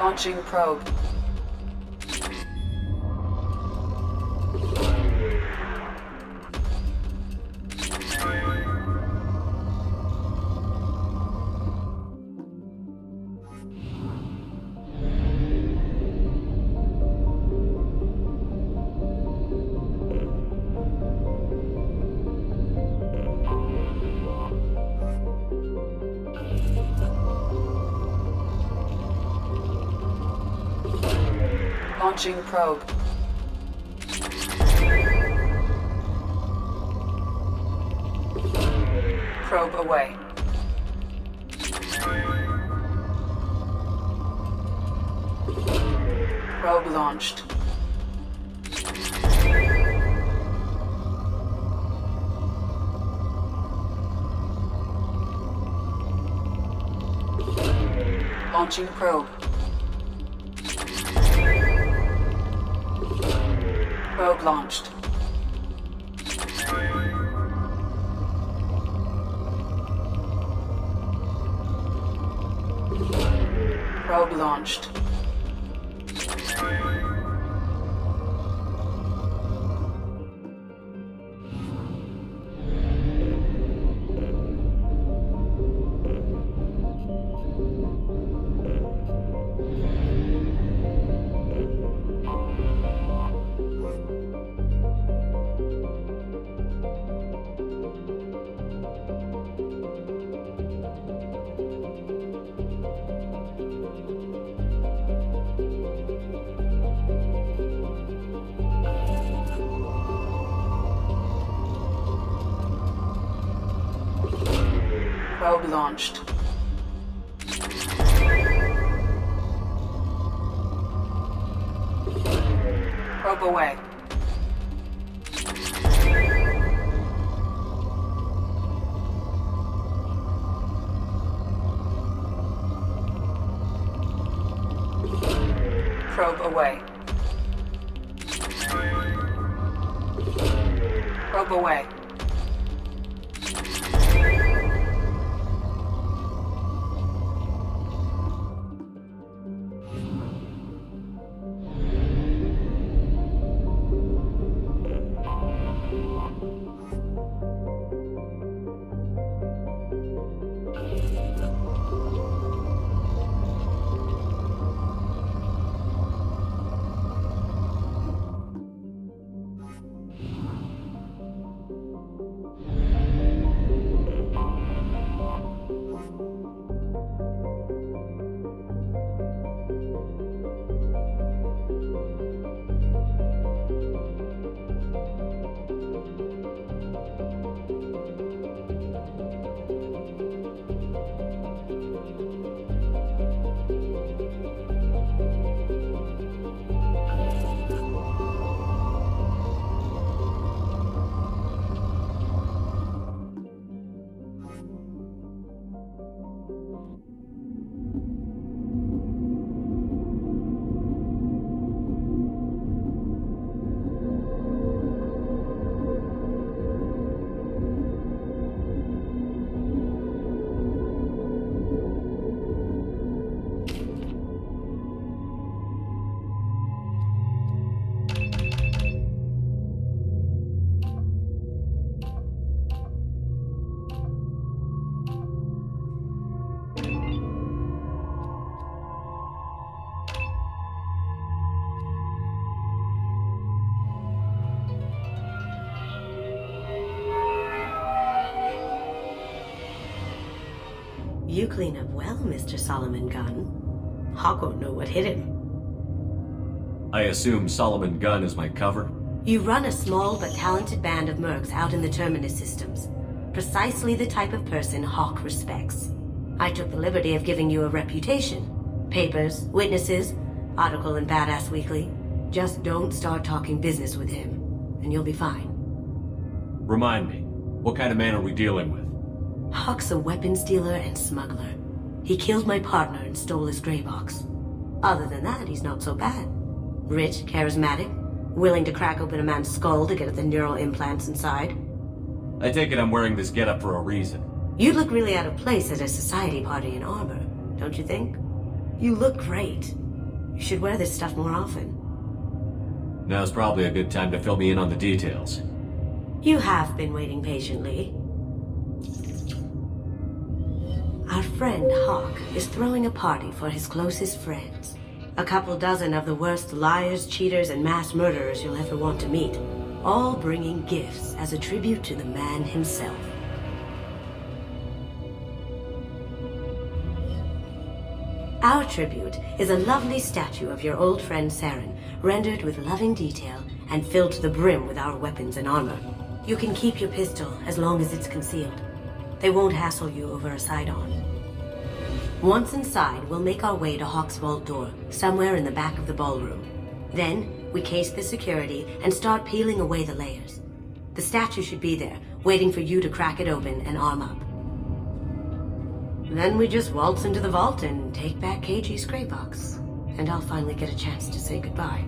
Launching probe. Launching probe. Probe away. Probe launched. Launching probe. Probe launched. Probe launched. Probe launched. Probe away. Probe away. Probe away. You clean up well, Mr. Solomon Gunn. Hawk won't know what hit him. I assume Solomon Gunn is my cover? You run a small but talented band of mercs out in the Terminus systems. Precisely the type of person Hawk respects. I took the liberty of giving you a reputation. Papers, witnesses, article in Badass Weekly. Just don't start talking business with him, and you'll be fine. Remind me, what kind of man are we dealing with? Hawk's a weapons dealer and smuggler. He killed my partner and stole his gray box. Other than that, he's not so bad. Rich, charismatic, willing to crack open a man's skull to get at the neural implants inside. I take it I'm wearing this getup for a reason. You look really out of place at a society party in armor, don't you think? You look great. You should wear this stuff more often. Now's probably a good time to fill me in on the details. You have been waiting patiently. Our friend Hawk is throwing a party for his closest friends. A couple dozen of the worst liars, cheaters, and mass murderers you'll ever want to meet. All bringing gifts as a tribute to the man himself. Our tribute is a lovely statue of your old friend Saren, rendered with loving detail and filled to the brim with our weapons and armor. You can keep your pistol as long as it's concealed. They won't hassle you over a side-on. Once inside, we'll make our way to Hawk's vault door, somewhere in the back of the ballroom. Then, we case the security and start peeling away the layers. The statue should be there, waiting for you to crack it open and arm up. Then we just waltz into the vault and take back KG's gray box. And I'll finally get a chance to say goodbye.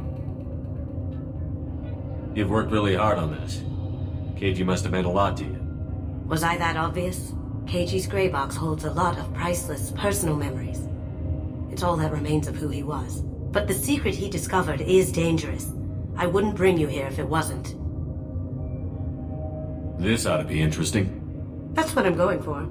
You've worked really hard on this. KG must have meant a lot to you. Was I that obvious? KG's gray box holds a lot of priceless personal memories. It's all that remains of who he was. But the secret he discovered is dangerous. I wouldn't bring you here if it wasn't. This ought to be interesting. That's what I'm going for.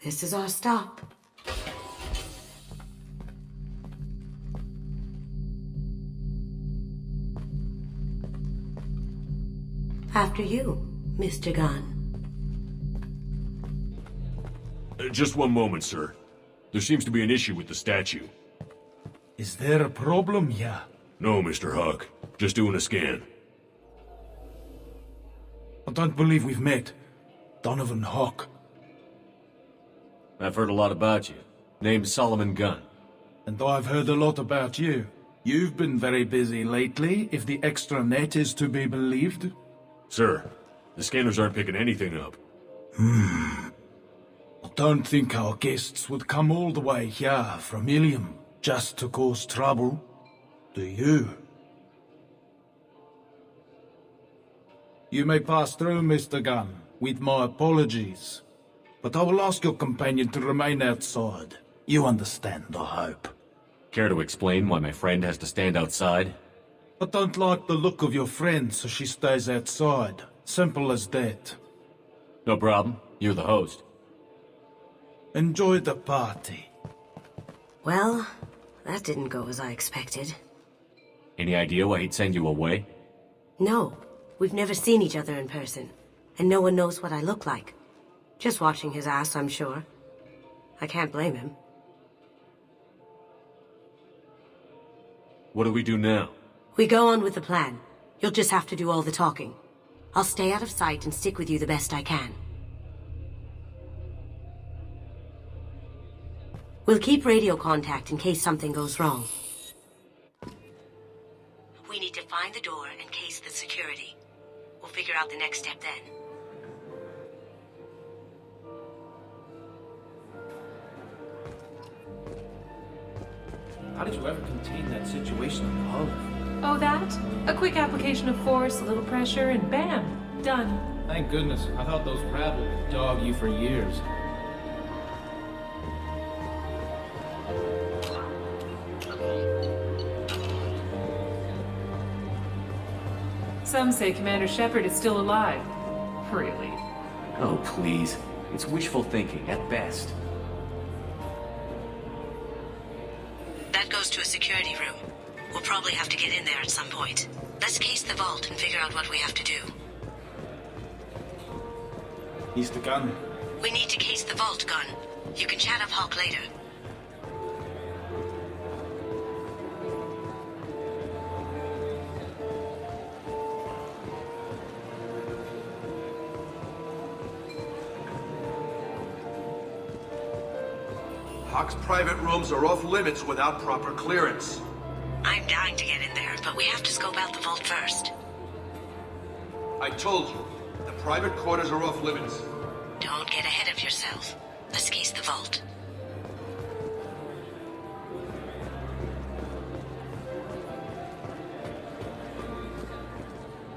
This is our stop. After you, Mr. Gunn. Just one moment, sir. There seems to be an issue with the statue. Is there a problem here? No, Mr. Hawk. Just doing a scan. I don't believe we've met. Donovan Hawk. I've heard a lot about you. Name's Solomon Gunn. And I've heard a lot about you. You've been very busy lately, if the extranet is to be believed. Sir, the scanners aren't picking anything up. I don't think our guests would come all the way here from Ilium just to cause trouble. Do you? You may pass through, Mr. Gunn, with my apologies. But I will ask your companion to remain outside. You understand, I hope. Care to explain why my friend has to stand outside? I don't like the look of your friend, so she stays outside. Simple as that. No problem. You're the host. Enjoy the party. Well, that didn't go as I expected. Any idea why he'd send you away? No, we've never seen each other in person, and no one knows what I look like. Just watching his ass, I'm sure. I can't blame him. What do we do now? We go on with the plan. You'll just have to do all the talking. I'll stay out of sight and stick with you the best I can. We'll keep radio contact in case something goes wrong. We need to find the door and case the security. We'll figure out the next step then. How did you ever contain that situation on the hull? Oh, that? A quick application of force, a little pressure, and bam! Done. Thank goodness. I thought those rabble would dog you for years. Some say Commander Shepard is still alive. Really? Oh, please. It's wishful thinking, at best. That goes to a security room. We'll probably have to get in there at some point. Let's case the vault and figure out what we have to do. Mr. Gunn, We need to case the vault, Gun. You can chat up Hawk later. Hawk's private rooms are off limits without proper clearance. I'm dying to get in there, but we have to scope out the vault first. I told you, the private quarters are off limits. Don't get ahead of yourself. Let's case the vault.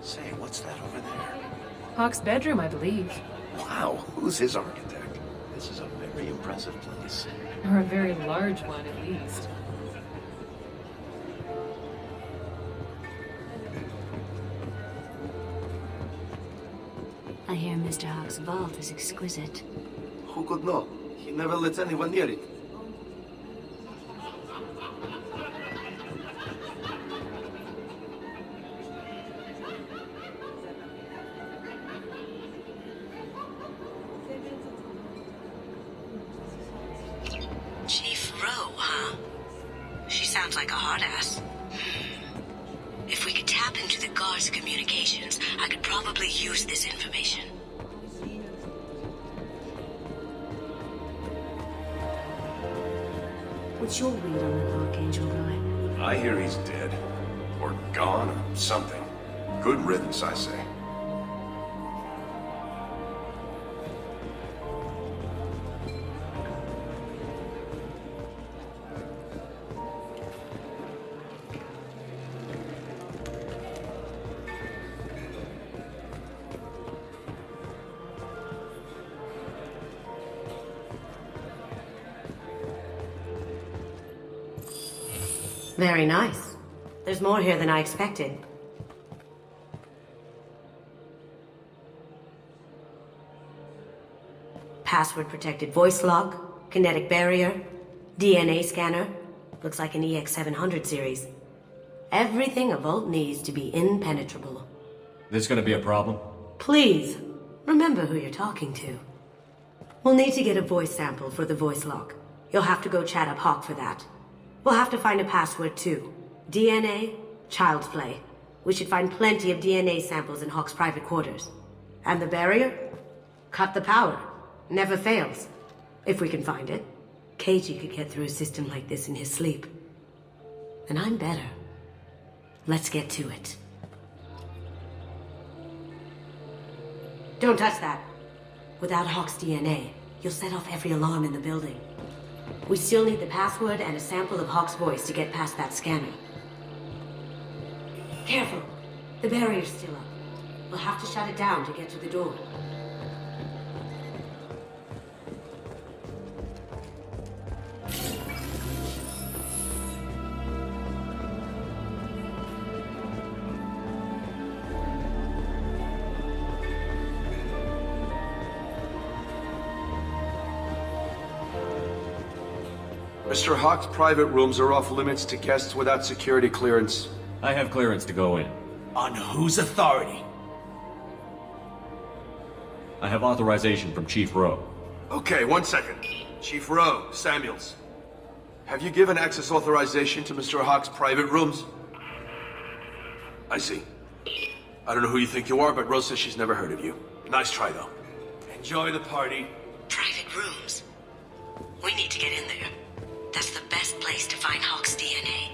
Say, what's that over there? Hawk's bedroom, I believe. Wow, who's his architect? This is a very impressive place. Or a very large one, at least. I hear Mr. Hawk's vault is exquisite. Who could know? He never lets anyone near it. Chief Rowe, huh? She sounds like a hard ass. If we could tap into the guard's communications, I could probably use this information. What's your read on that Archangel guy? I hear he's dead. Or gone, or something. Good riddance, I say. Very nice. There's more here than I expected. Password-protected voice lock, kinetic barrier, DNA scanner. Looks like an EX700 series. Everything a vault needs to be impenetrable. This gonna be a problem? Please, remember who you're talking to. We'll need to get a voice sample for the voice lock. You'll have to go chat up Hawk for that. We'll have to find a password too. DNA, child's play. We should find plenty of DNA samples in Hawk's private quarters. And the barrier? Cut the power. Never fails. If we can find it. Keiji could get through a system like this in his sleep. And I'm better. Let's get to it. Don't touch that. Without Hawk's DNA, you'll set off every alarm in the building. We still need the password and a sample of Hawk's voice to get past that scanner. Careful! The barrier's still up. We'll have to shut it down to get to the door. Mr. Hawk's private rooms are off limits to guests without security clearance. I have clearance to go in. On whose authority? I have authorization from Chief Rowe. Okay, 1 second. Chief Rowe, Samuels. Have you given access authorization to Mr. Hawk's private rooms? I see. I don't know who you think you are, but Rose says she's never heard of you. Nice try, though. Enjoy the party. Private rooms. We need to get in there. That's the best place to find Hawk's DNA.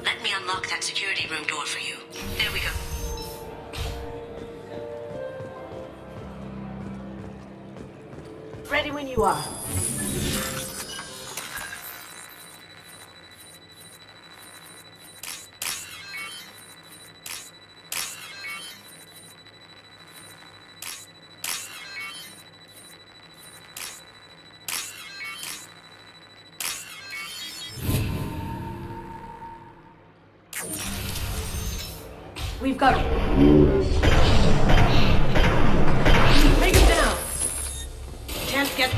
Let me unlock that security room door for you. There we go. Ready when you are. We've got it. Take him down! Can't get...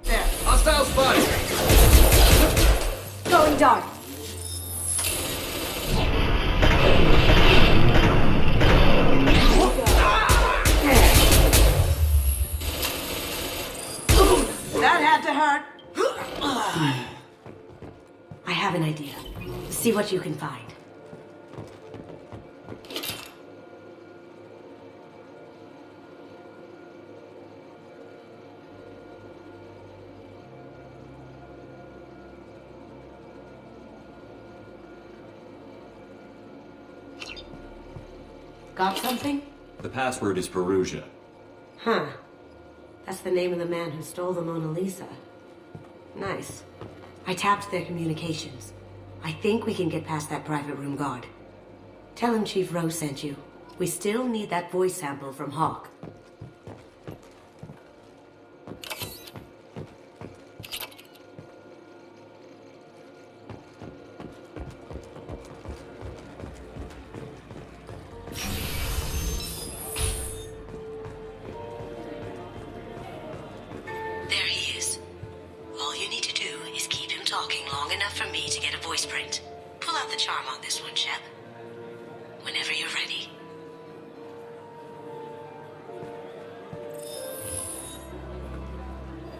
There. dark. That had to hurt. I have an idea. See what you can find. Got something? The password is Perugia. Huh. That's the name of the man who stole the Mona Lisa. Nice. I tapped their communications. I think we can get past that private room guard. Tell him Chief Rose sent you. We still need that voice sample from Hawk. There he is. All you need to do is keep him talking long enough for me to get a voice print. Pull out the charm on this one, Shep. Whenever you're ready.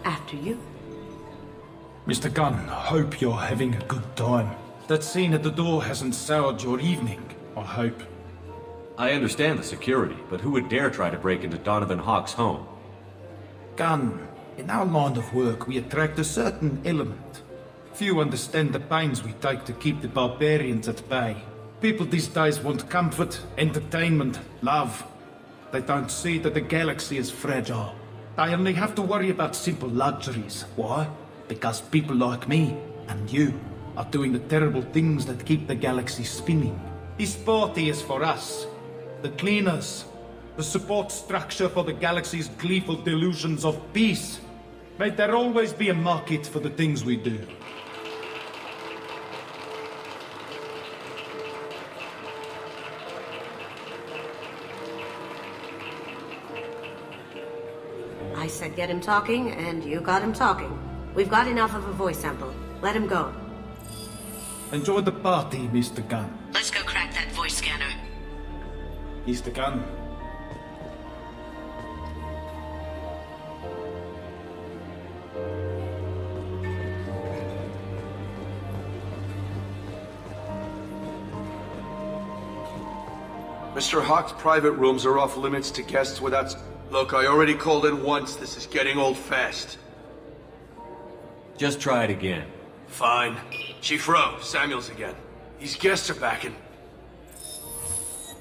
After you. Mr. Gunn, hope you're having a good time. That scene at the door hasn't soured your evening, I hope. I understand the security, but who would dare try to break into Donovan Hawk's home? Gunn, in our line of work, we attract a certain element. Few understand the pains we take to keep the barbarians at bay. People these days want comfort, entertainment, love. They don't see that the galaxy is fragile. They only have to worry about simple luxuries. Why? Because people like me and you are doing the terrible things that keep the galaxy spinning. This party is for us, the cleaners, the support structure for the galaxy's gleeful delusions of peace. May there always be a market for the things we do. I said get him talking, and you got him talking. We've got enough of a voice sample. Let him go. Enjoy the party, Mr. Gunn. Let's go crack that voice scanner. Mr. Gunn. Mr. Hawk's private rooms are off limits to guests without... Look, I already called in once. This is getting old fast. Just try it again. Fine. Chief Rowe, Samuels again. These guests are back in.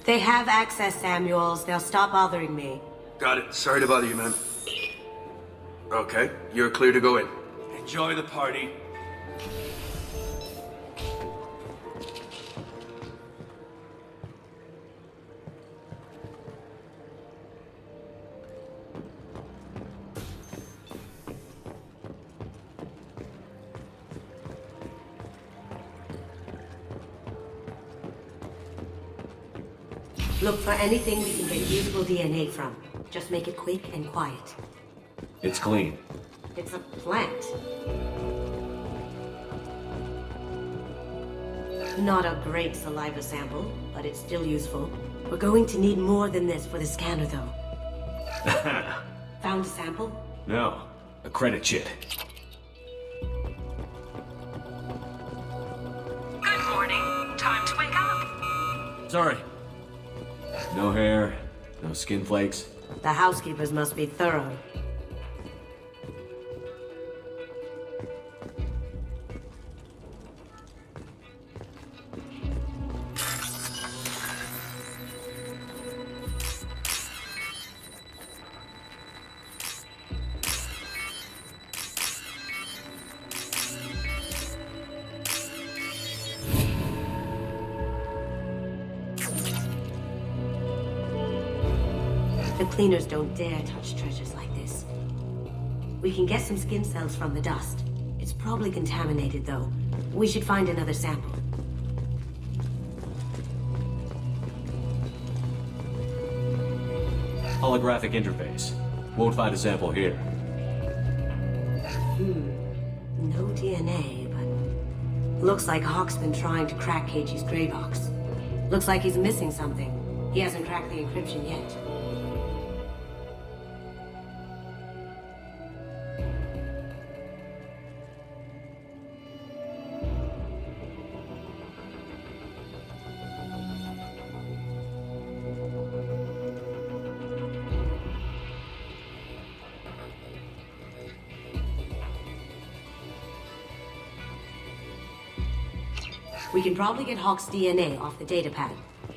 They have access, Samuels. They'll stop bothering me. Got it. Sorry to bother you, man. Okay, you're clear to go in. Enjoy the party. Look for anything we can get usable DNA from. Just make it quick and quiet. It's clean. It's a plant. Not a great saliva sample, but it's still useful. We're going to need more than this for the scanner, though. Found a sample? No. A credit chit. Good morning. Time to wake up. Sorry. No hair, no skin flakes. The housekeepers must be thorough. The cleaners don't dare touch treasures like this. We can get some skin cells from the dust. It's probably contaminated, though. We should find another sample. Holographic interface. Won't find a sample here. No DNA, but Looks like Hawk's been trying to crack Keiji's gray box. Looks like he's missing something. He hasn't cracked the encryption yet. We can probably get Hawk's DNA off the datapad.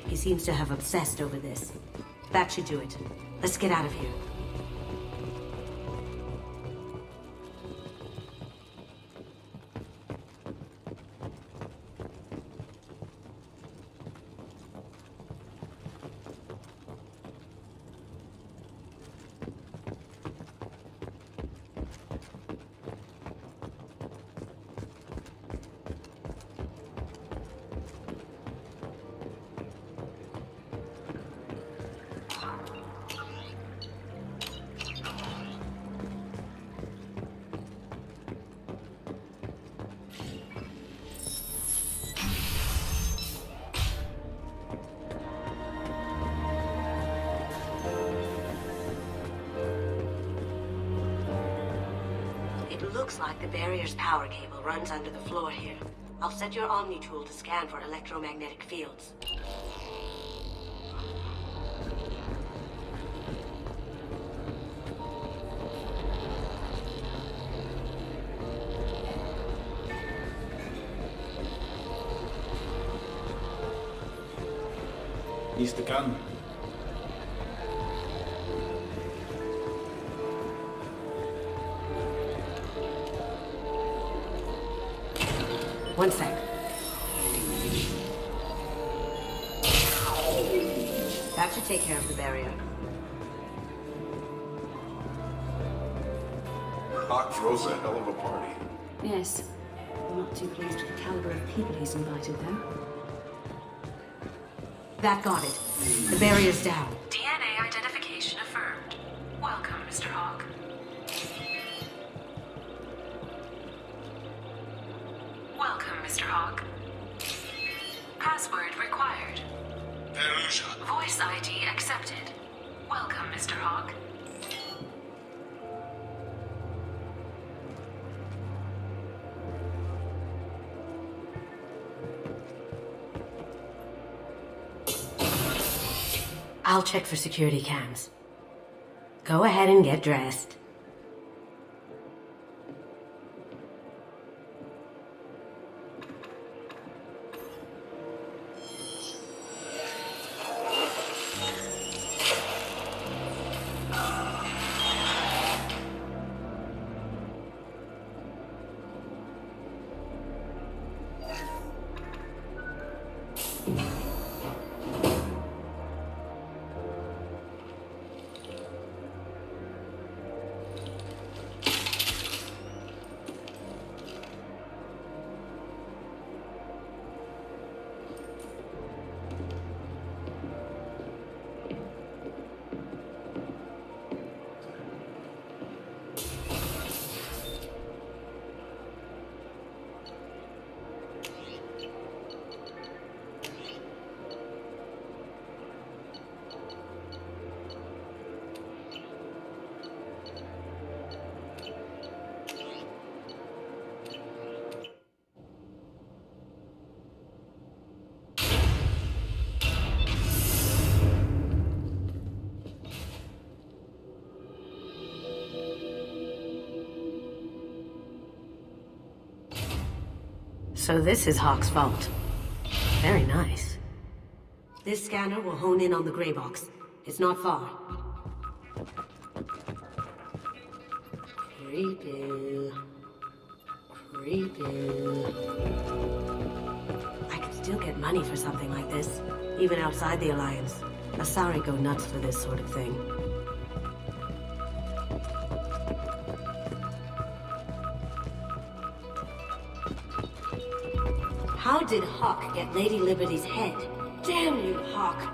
He seems to have obsessed over this. That should do it. Let's get out of here. It looks like the barrier's power cable runs under the floor here. I'll set your Omni tool to scan for electromagnetic fields. He's the gun. One sec. That should take care of the barrier. Hawk throws a hell of a party. Yes. I'm not too pleased with the caliber of people he's invited, though. That got it. The barrier's down. DNA identification affirmed. Welcome, Mr. Hawk. Welcome, Mr. Hawk. Password required. Voice ID accepted. Welcome, Mr. Hawk. I'll check for security cams. Go ahead and get dressed. So this is Hawk's vault. Very nice. This scanner will hone in on the gray box. It's not far. Creepy. Creepy. I could still get money for something like this, even outside the Alliance. Asari go nuts for this sort of thing. How did Hawk get Lady Liberty's head? Damn you, Hawk!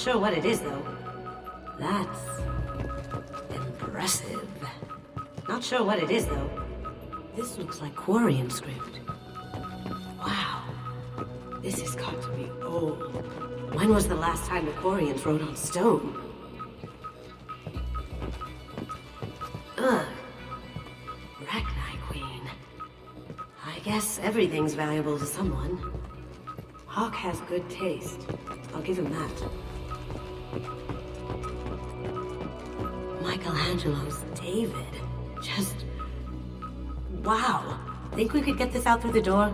sure what it is, though. That's impressive. Not sure what it is, though. This looks like Quarian script. Wow. This has got to be old. When was the last time the Quarians wrote on stone? Ugh. Rachni Queen. I guess everything's valuable to someone. Hawk has good taste. I'll give him that. Michelangelo's David. Just... wow. Think we could get this out through the door?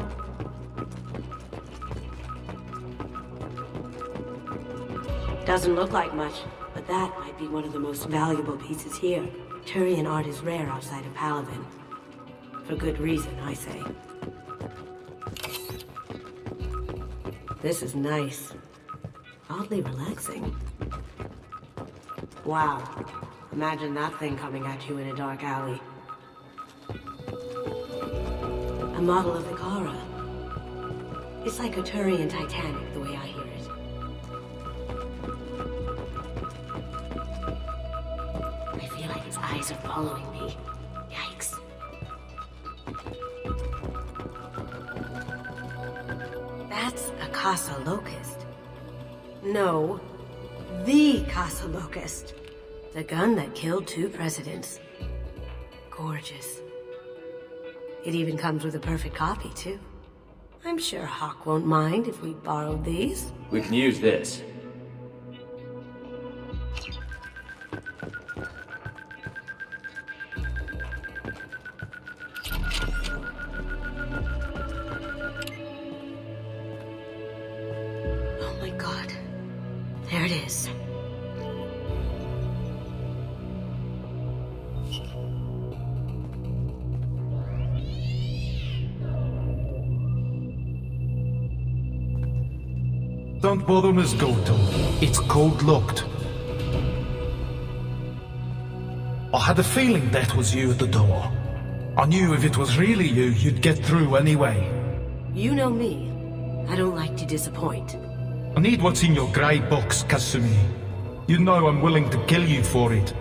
Doesn't look like much, but that might be one of the most valuable pieces here. Turian art is rare outside of Paladin. For good reason, I say. This is nice. Oddly relaxing. Wow. Imagine that thing coming at you in a dark alley. A model of the Kara. It's like a Turian Titanic, the way I hear it. I feel like its eyes are following me. Yikes. That's a Casa Locust. No, the Casa Locust. The gun that killed 2 presidents. Gorgeous. It even comes with a perfect copy, too. I'm sure Hawk won't mind if we borrowed these. We can use this. Oh my god. There it is. Don't bother, Miss Goto. It's code-locked. I had a feeling that was you at the door. I knew if it was really you, you'd get through anyway. You know me. I don't like to disappoint. I need what's in your grey box, Kasumi. You know I'm willing to kill you for it.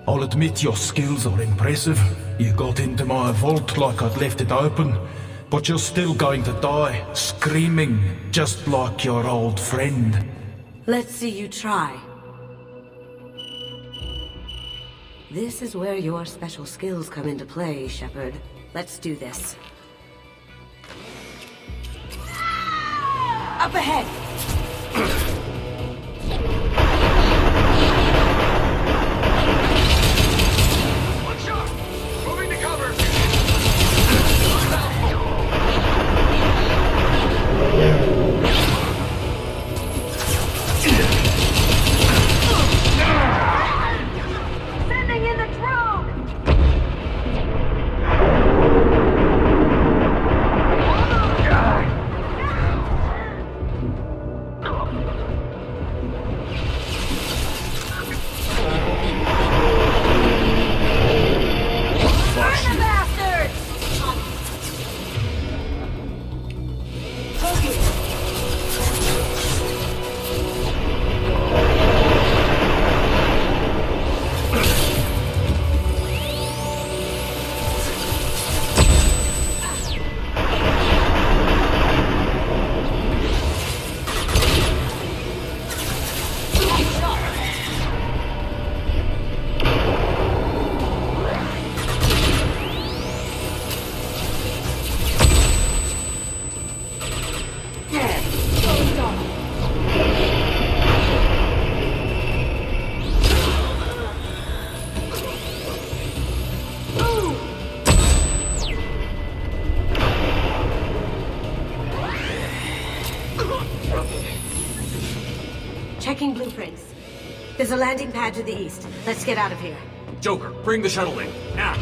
I'll admit your skills are impressive. You got into my vault like I'd left it open. But you're still going to die, screaming, just like your old friend. Let's see you try. This is where your special skills come into play, Shepard. Let's do this. Up ahead! One shot! Moving to cover! Sending in the drone! Burn the bastards! Checking blueprints. There's a landing pad to the east. Let's get out of here. Joker, bring the shuttle in. Now!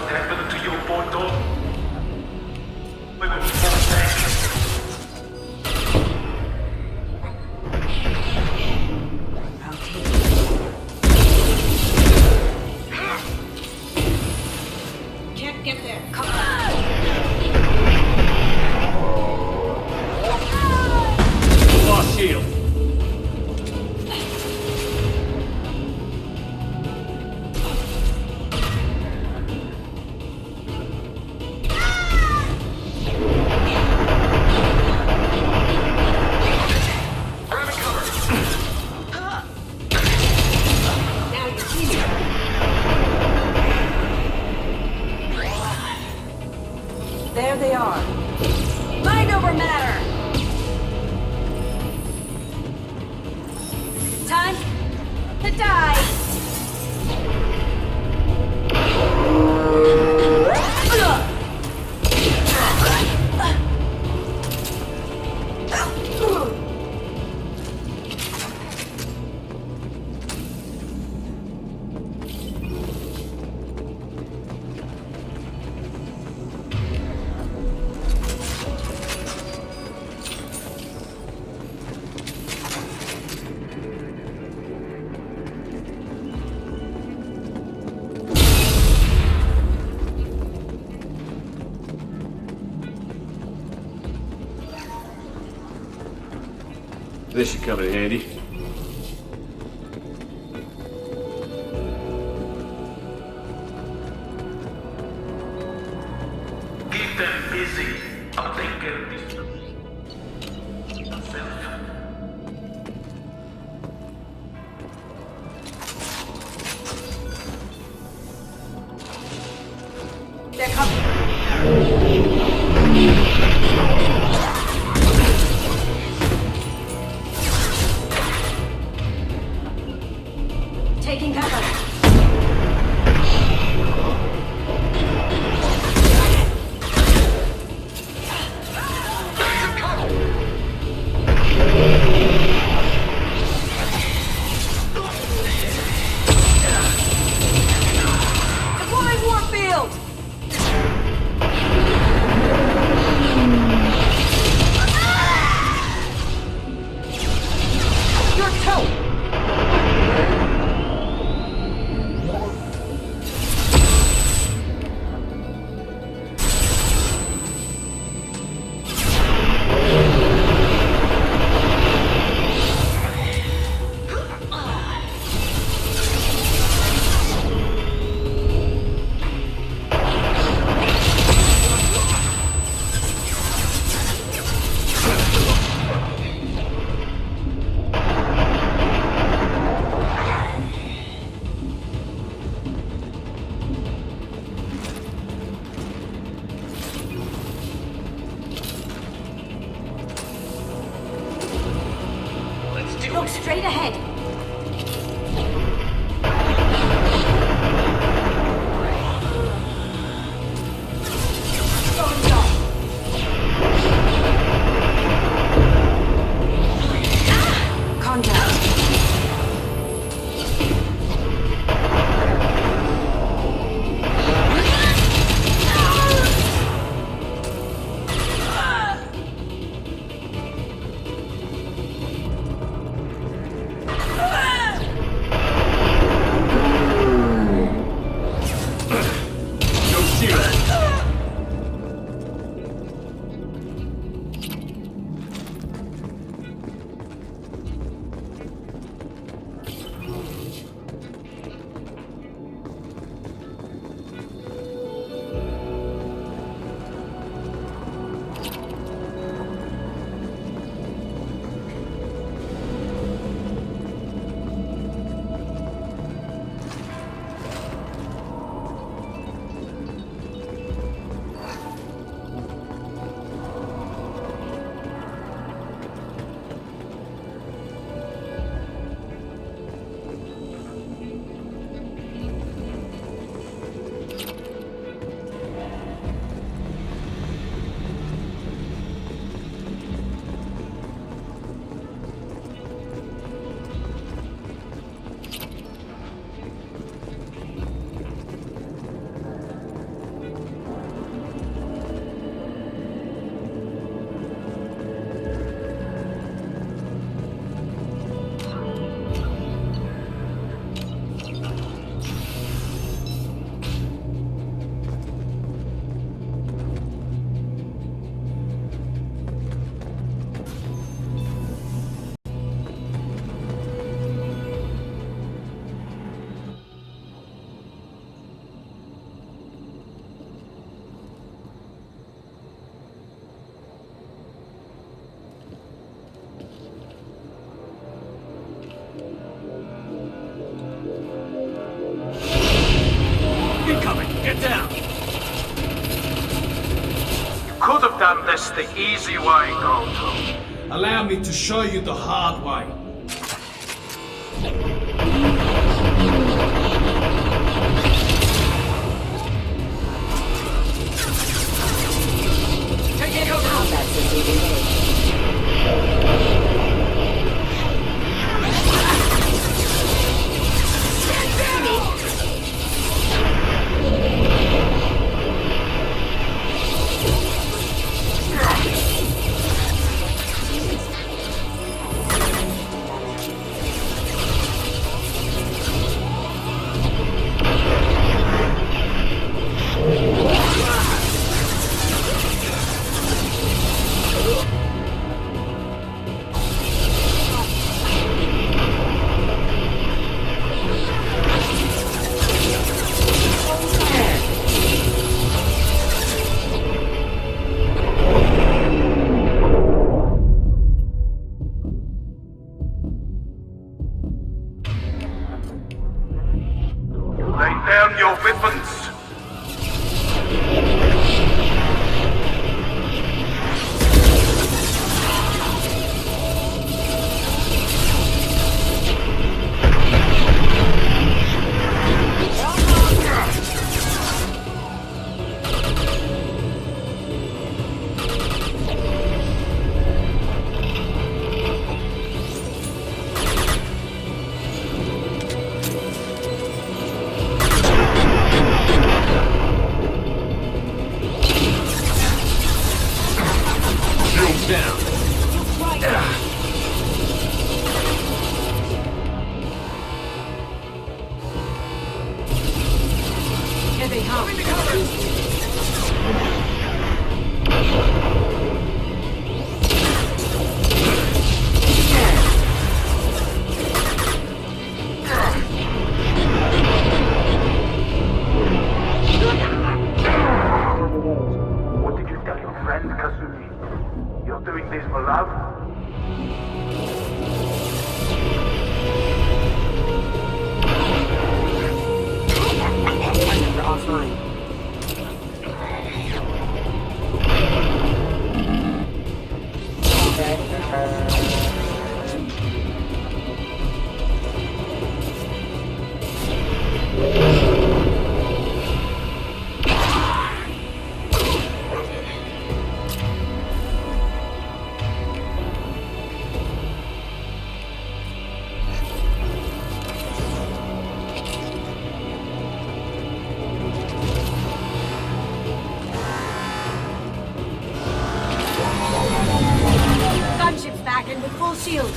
What happened to your photo? We will fall back. Can't get there. Come Lost shield. There they are. Mind over matter! Time to die! This should come in handy. Keep them busy. I'll take care of this. Myself. They're coming. Taking cover. Deploying warfield! Your toe! Look straight ahead. Going down. Contact. could have done this the easy way, Goto. Allow me to show you the hard way. Lay down your weapons. Here they come. What did you tell your friend, Kasumi? You're doing this for love? You're offline. Gunship's back in with full shields.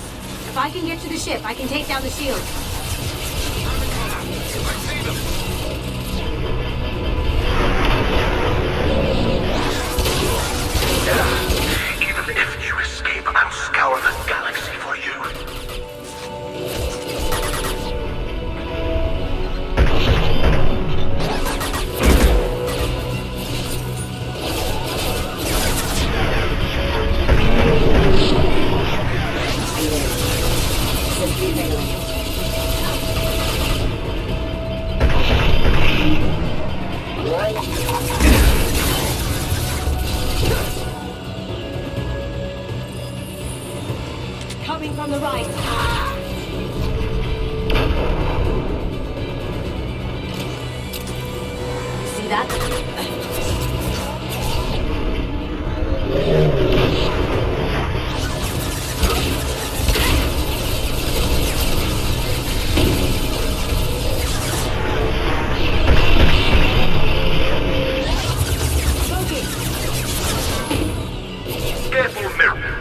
If I can get to the ship, I can take down the shield. Even if you escape, I'll scour the galaxy for you. Coming from the right. See that? Careful, mirror.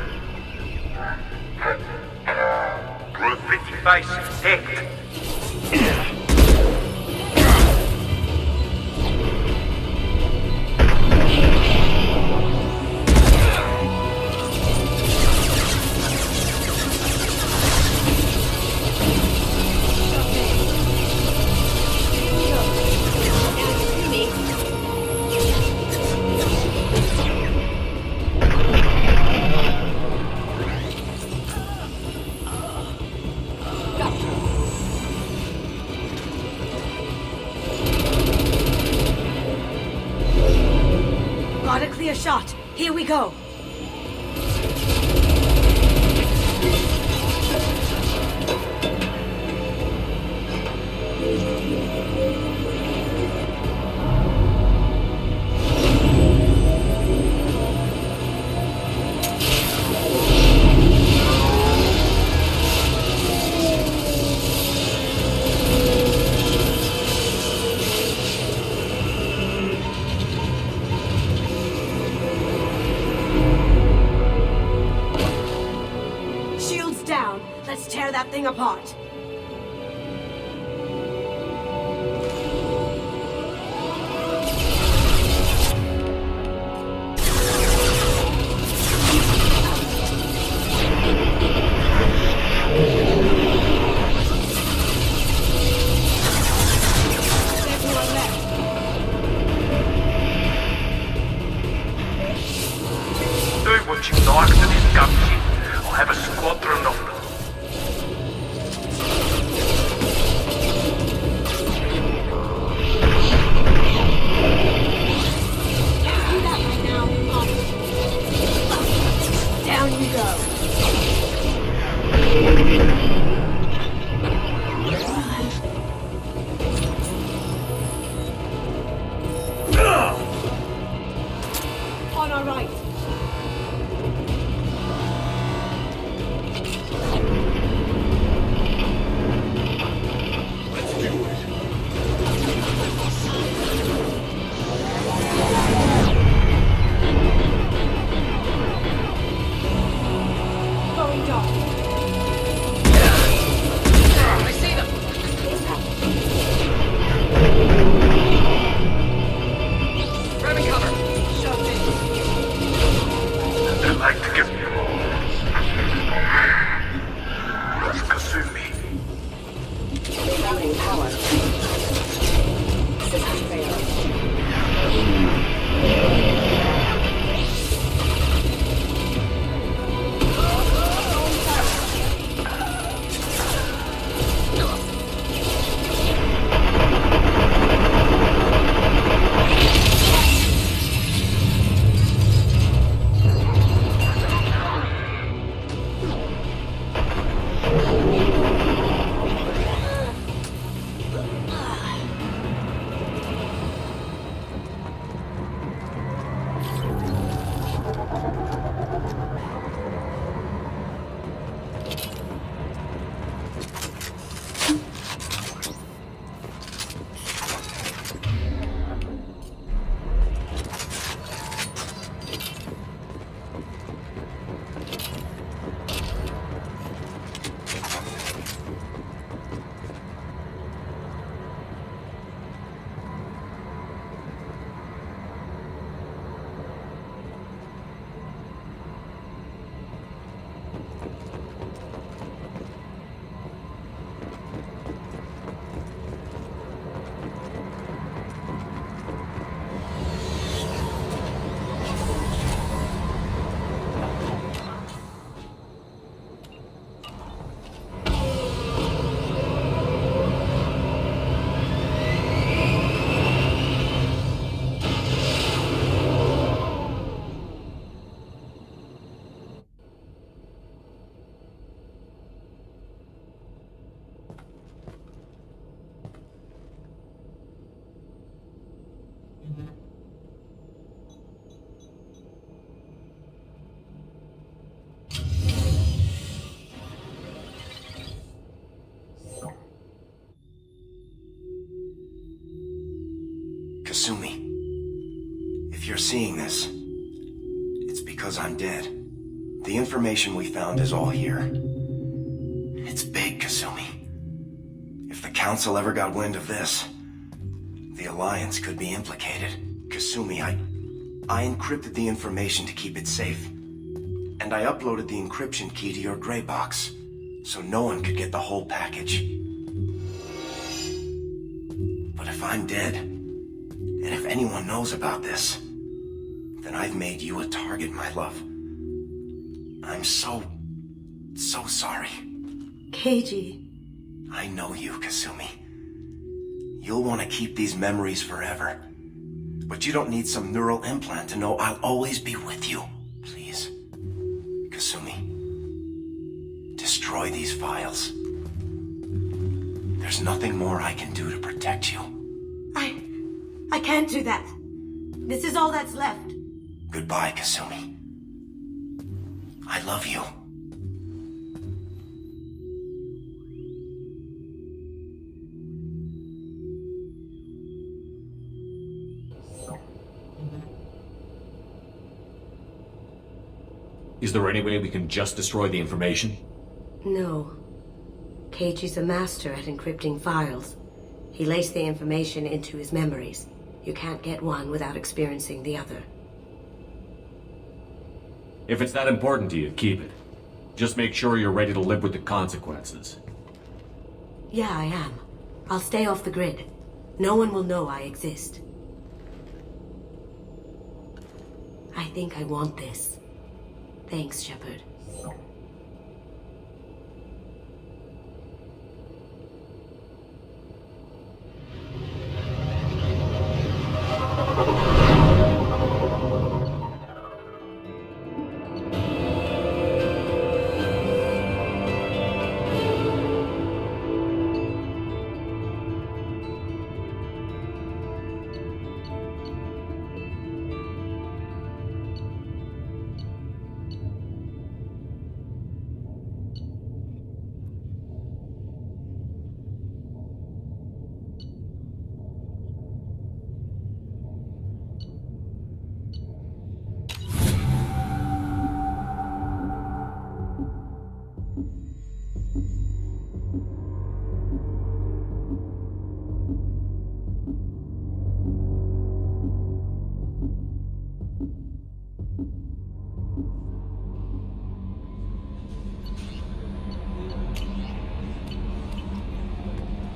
Graffiti face decked. Got a clear shot. Here we go. Let's tear that thing apart. Do what you like to this gunship. I'll have a squadron of them. On our right. Going dark. I see them. Grabbing cover. Shoved in. I'd like to give you Kasumi. Routing power. System failed. Kasumi, if you're seeing this, it's because I'm dead. The information we found is all here. It's big, Kasumi. If the Council ever got wind of this, the Alliance could be implicated. Kasumi, I encrypted the information to keep it safe. And I uploaded the encryption key to your gray box, so no one could get the whole package. But if I'm dead, and if anyone knows about this, then I've made you a target, my love. I'm so sorry. Keiji. I know you, Kasumi. You'll want to keep these memories forever. But you don't need some neural implant to know I'll always be with you. Please. Kasumi. Destroy these files. There's nothing more I can do to protect you. I can't do that. This is all that's left. Goodbye, Kasumi. I love you. Is there any way we can just destroy the information? No. Keiichi's a master at encrypting files. He laced the information into his memories. You can't get one without experiencing the other. If it's that important to you, keep it. Just make sure you're ready to live with the consequences. Yeah, I am. I'll stay off the grid. No one will know I exist. I think I want this. Thanks, Shepard.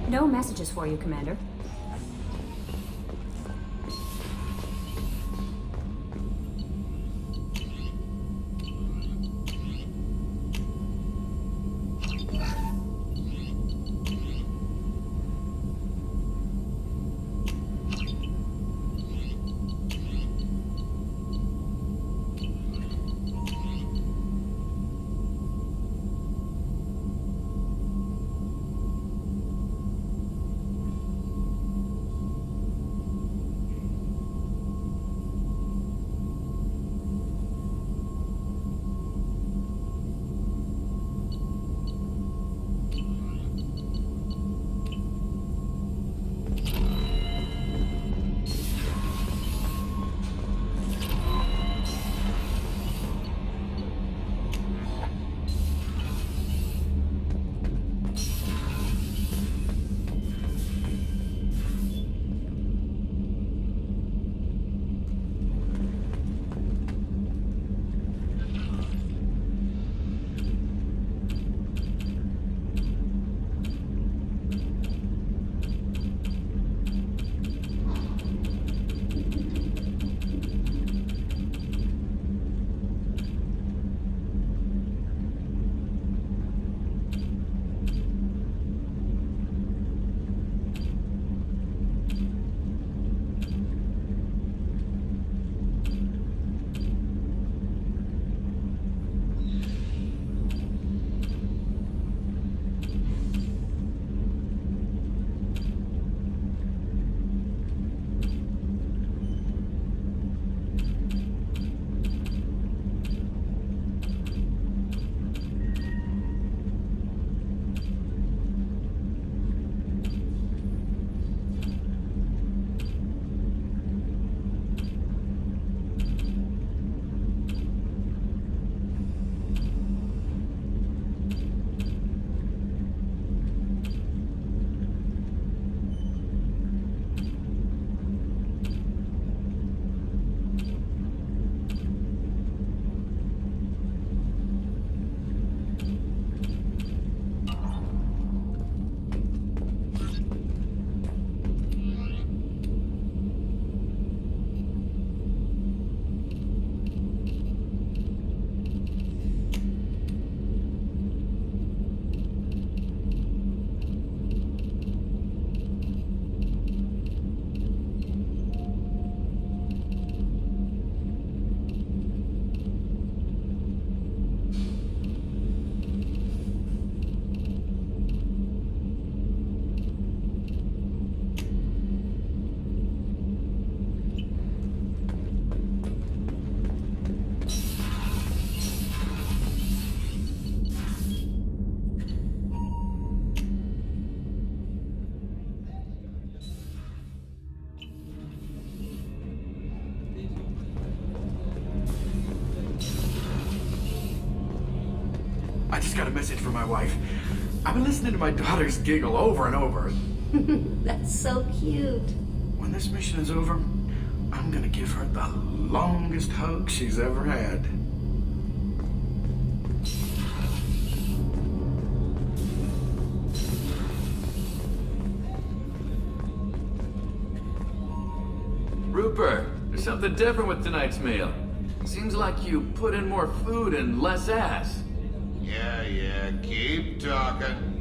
No messages for you, Commander. I just got a message from my wife. I've been listening to my daughters giggle over and over. That's so cute. When this mission is over, I'm gonna give her the longest hug she's ever had. Rupert, there's something different with tonight's meal. Seems like you put in more food and less ass. Yeah, keep talking.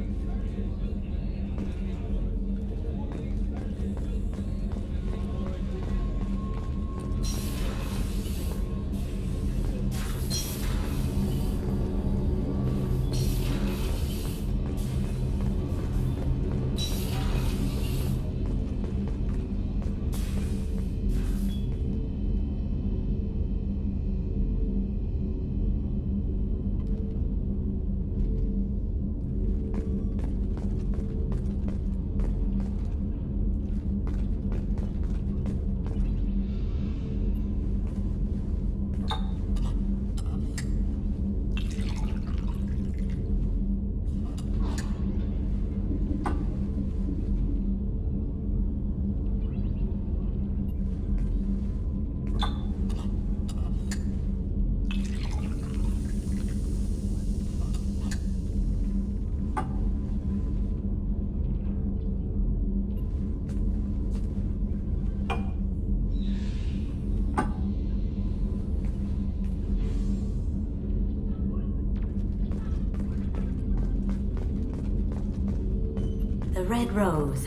The Red Rose.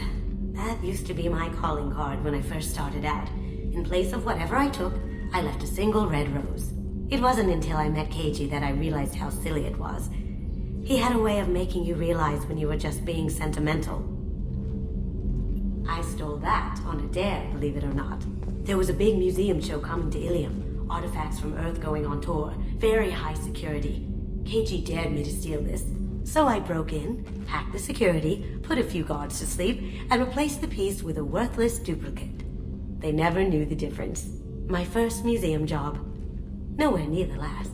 That used to be my calling card when I first started out. In place of whatever I took, I left a single red rose. It wasn't until I met Keiji that I realized how silly it was. He had a way of making you realize when you were just being sentimental. I stole that on a dare, believe it or not. There was a big museum show coming to Ilium. Artifacts from Earth going on tour. Very high security. Keiji dared me to steal this. So I broke in, hacked the security, put a few guards to sleep, and replaced the piece with a worthless duplicate. They never knew the difference. My first museum job. Nowhere near the last.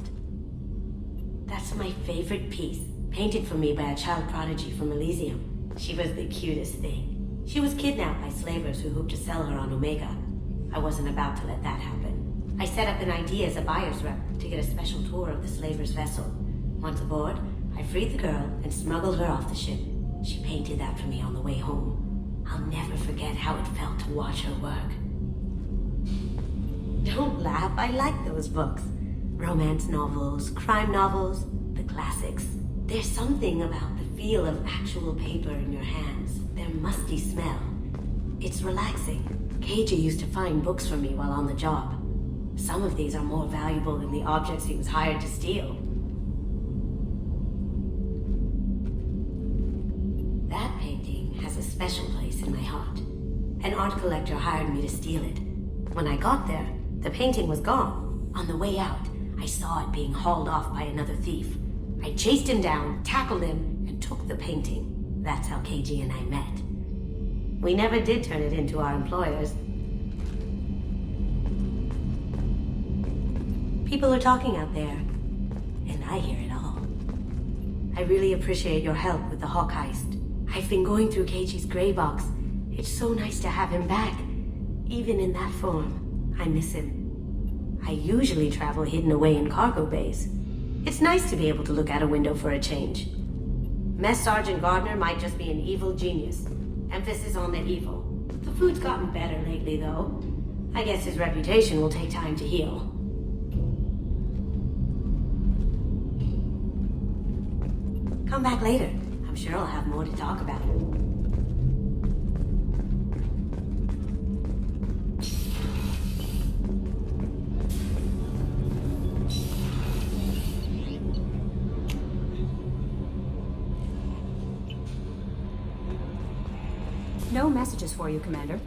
That's my favorite piece, painted for me by a child prodigy from Elysium. She was the cutest thing. She was kidnapped by slavers who hoped to sell her on Omega. I wasn't about to let that happen. I set up an idea as a buyer's rep to get a special tour of the slaver's vessel. Once aboard, I freed the girl and smuggled her off the ship. She painted that for me on the way home. I'll never forget how it felt to watch her work. Don't laugh, I like those books. Romance novels, crime novels, the classics. There's something about the feel of actual paper in your hands, their musty smell. It's relaxing. Keiji used to find books for me while on the job. Some of these are more valuable than the objects he was hired to steal. That painting has a special place in my heart. An art collector hired me to steal it. When I got there, the painting was gone. On the way out, I saw it being hauled off by another thief. I chased him down, tackled him, and took the painting. That's how Keiji and I met. We never did turn it into our employers. People are talking out there, and I hear it all. I really appreciate your help with the Hawk heist. I've been going through Keiji's gray box. It's so nice to have him back, even in that form. I miss him. I usually travel hidden away in cargo bays. It's nice to be able to look out a window for a change. Mess Sergeant Gardner might just be an evil genius. Emphasis on the evil. The food's gotten better lately, though. I guess his reputation will take time to heal. Come back later. I'm sure I'll have more to talk about. No messages for you, Commander.